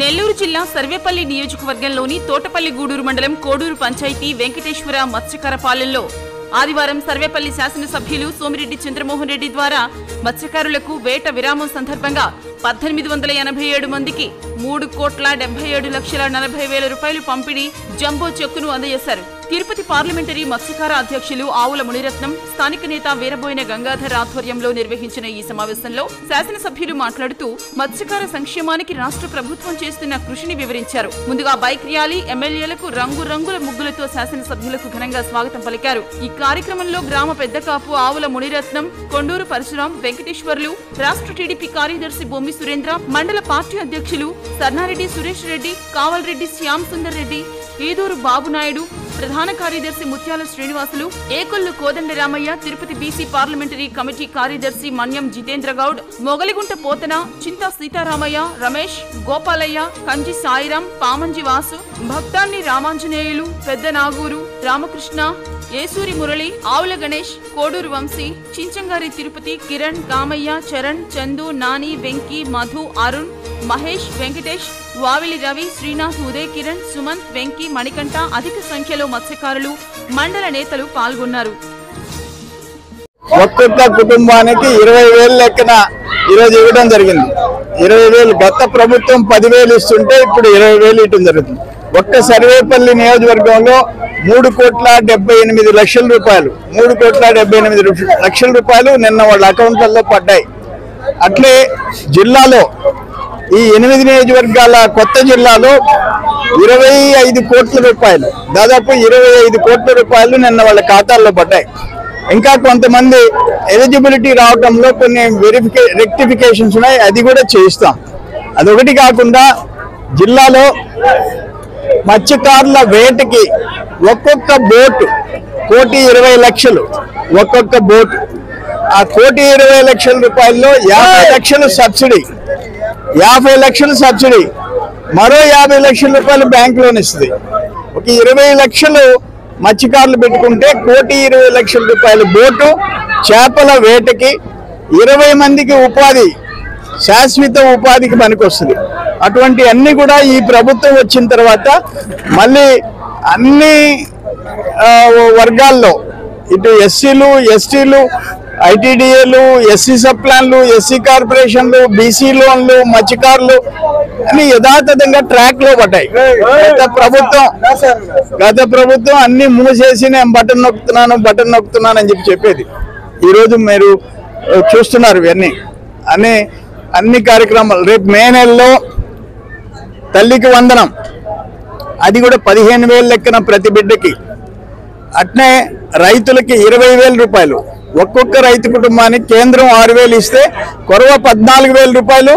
నెల్లూరు జిల్లా సర్వేపల్లి నియోజకవర్గంలోని తోటపల్లి గూడూరు మండలం కోడూరు పంచాయతీ వెంకటేశ్వర మత్స్యకారపాలెంలో ఆదివారం సర్వేపల్లి శాసనసభ్యులు సోమిరెడ్డి చంద్రమోహన్ రెడ్డి ద్వారా మత్స్యకారులకు వేట విరామం సందర్భంగా 1887 మందికి 3,77,40,000 రూపాయలు పంపిణీ జంబో చెక్కును అందజేశారు. తిరుపతి పార్లమెంటరీ మత్స్యకార అధ్యక్షులు ఆవుల మునిరత్నం, స్థానిక నేత వీరబోయిన గంగాధర్ ఆధ్వర్యంలో నిర్వహించిన ఈ సమావేశంలో శాసనసభ్యులు మాట్లాడుతూ మత్స్యకార సంక్షేమానికి రాష్ట్ర ప్రభుత్వం చేస్తున్న కృషిని వివరించారు. ముందుగా బైక్ ర్యాలీ, ఎమ్మెల్యేలకు రంగురంగుల ముగ్గులతో శాసనసభ్యులకు ఘనంగా స్వాగతం పలికారు. ఈ కార్యక్రమంలో గ్రామ పెద్దకాపు ఆవుల మునిరత్నం, కొండూరు పరశురాం, వెంకటేశ్వర్లు, రాష్ట్ర టీడీపీ కార్యదర్శి బొమ్మి సురేంద్ర, మండల పార్టీ అధ్యక్షులు సర్నారెడ్డి సురేష్ రెడ్డి, కావల్రెడ్డి శ్యామ్ సుందర్ రెడ్డి, ఈదూరు బాబునాయుడు, ప్రధాన కార్యదర్శి ముత్యాల Srinivasulu, Ekollu Kodandaramayya, Tirupati BC parliamentary committee కార్యదర్శి మన్యం జితేంద్ర గౌడ్, మొగలిగుంట పోతన, చింతా సీతారామయ్య, రమేష్, గోపాలయ్య, కంజి సాయిరాం, పామంజి వాసు, భక్తాన్ని రామాంజనేయులు, పెద్ద నాగూరు, రామకృష్ణ, ఏసూరి మురళి, ఆవుల గణేష్, కోడూరు వంశీ, చించంగారి తిరుపతి, కిరణ్, కామయ్య, చరణ్, చందు, నాని, వెంకీ, మధు, అరుణ్, మహేష్, వెంకటేష్, వావిలి రవి, శ్రీనాథ్, ఉదయ్ కిరణ్, సుమంత్, వెంకీ, మణికంఠ అధిక సంఖ్యలో మత్స్యకారులు, మండల నేతలు పాల్గొన్నారు. ఒక్కొక్క కుటుంబానికి 20,000 లెక్కన ఈరోజు ఇవ్వడం జరిగింది. 20,000 గత ప్రభుత్వం 10,000 ఇస్తుంటే ఇప్పుడు 20,000 ఇవ్వడం జరుగుతుంది. ఒక్క సర్వేపల్లి నియోజకవర్గంలో 3,78,00,000 రూపాయలు 3,78,00,000 రూపాయలు నిన్న వాళ్ళ అకౌంట్లలో పడ్డాయి. అట్లే జిల్లాలో ఈ 8 నియోజకవర్గాల కొత్త జిల్లాలో 25 కోట్ల రూపాయలు, దాదాపు 25 కోట్ల రూపాయలు నిన్న వాళ్ళ ఖాతాల్లో పడ్డాయి. ఇంకా కొంతమంది ఎలిజిబిలిటీ రావడంలో కొన్ని రెక్టిఫికేషన్స్ ఉన్నాయి, అది కూడా చేయిస్తాం. అదొకటి కాకుండా జిల్లాలో మత్స్యకారుల వేటకి ఒక్కొక్క బోటు 1,20,00,000 ఒక్కొక్క బోటు. ఆ 1,20,00,000 రూపాయల్లో 50 లక్షలు సబ్సిడీ, 50 లక్షలు సబ్సిడీ, మరో 50 లక్షల రూపాయలు బ్యాంక్ లోన్ ఇస్తుంది. ఒక 20 లక్షలు మత్స్యకారులు పెట్టుకుంటే 1,20,00,000 రూపాయల బోటు చేపల వేటకి 20 మందికి ఉపాధి, శాశ్వత ఉపాధికి పనికొస్తుంది. అటువంటి అన్ని కూడా ఈ ప్రభుత్వం వచ్చిన తర్వాత మళ్ళీ అన్ని వర్గాల్లో ఇటు ఎస్సీలు, ఎస్టీలు, ఐటీడీఏలు, ఎస్సీ సబ్ ప్లాన్లు, ఎస్సీ కార్పొరేషన్లు, బీసీ లోన్లు, మత్స్యకారులు అన్ని యథాతథంగా ట్రాక్ లో పడ్డాయి. గత ప్రభుత్వం అన్ని మూసేసి నేను బటన్ నొక్కుతున్నాను అని చెప్పేది. ఈరోజు మీరు చూస్తున్నారు ఇవన్నీ అన్ని కార్యక్రమాలు. రేపు మే నెలలో తల్లికి వందనం, అది కూడా 15,000 లెక్కన ప్రతి బిడ్డకి. అట్నే రైతులకి 20,000 రూపాయలు, ఒక్కొక్క రైతు కుటుంబానికి కేంద్రం 6,000 ఇస్తే కొరవ 14,000 రూపాయలు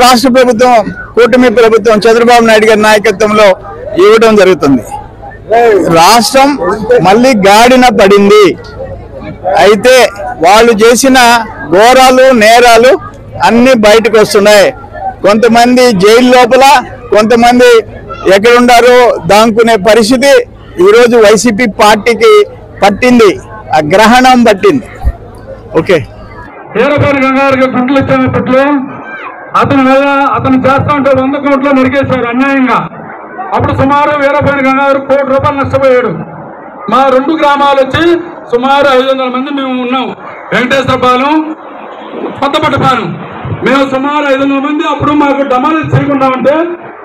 రాష్ట్ర ప్రభుత్వం, కూటమి ప్రభుత్వం చంద్రబాబు నాయుడు గారి నాయకత్వంలో ఇవ్వడం జరుగుతుంది. రాష్ట్రం మళ్ళీ గాడిన పడింది. అయితే వాళ్ళు చేసిన ఘోరాలు, నేరాలు అన్ని బయటకు వస్తున్నాయి. కొంతమంది జైలు లోపల, కొంతమంది ఎక్కడుండారో దాంకునే పరిస్థితి ఈరోజు వైసీపీ పార్టీకి పట్టింది, ఆ గ్రహణం పట్టింది. ఓకే, వీరబోయిన గంగాధర్కి గుంటలు ఇచ్చేటప్పుడు అతను చేస్తా ఉంటే 100 కోట్లు నరికేశారు అన్యాయంగా. అప్పుడు సుమారు వీరబోయిన గంగాధర్ ₹1 కోటి నష్టపోయాడు. మా 2 గ్రామాలు వచ్చి సుమారు 500 మంది మేము ఉన్నాం. వెంకటేశ్వరపాలెం, కొత్తపట్టపాలెం, మేము సుమారు 500 మంది. అప్పుడు మాకు డమాలిజ్ చేయకుండా ఉంటే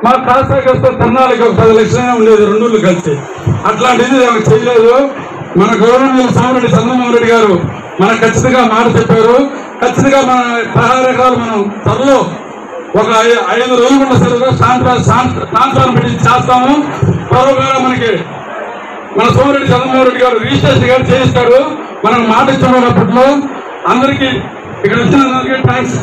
మాకు కాస్త తిరణాలకి ఒక 10 లక్షలైనా ఉండేది, 2 కలిసి. అట్లాంటిది చేయలేదు. మన గవర్నర్ సోమిరెడ్డి చంద్రమోహన్ రెడ్డి గారు మనకు ఖచ్చితంగా మాట చెప్పారు. ఖచ్చితంగా మన 16 ఎకరాలు మనం త్వరలో ఒక 5 రోజులు ఉన్న సరిగా ట్రాన్స్ఫర్ పెట్టి చేస్తాము. త్వరగా మనకి మన సోమిరెడ్డి చంద్రమోహన్ రెడ్డి గారు రిజిస్ట్రేషన్ గారు చేయిస్తాడు. మనకు మాట ఇచ్చినప్పట్లో అందరికీ ఇక్కడ వచ్చిన థ్యాంక్స్.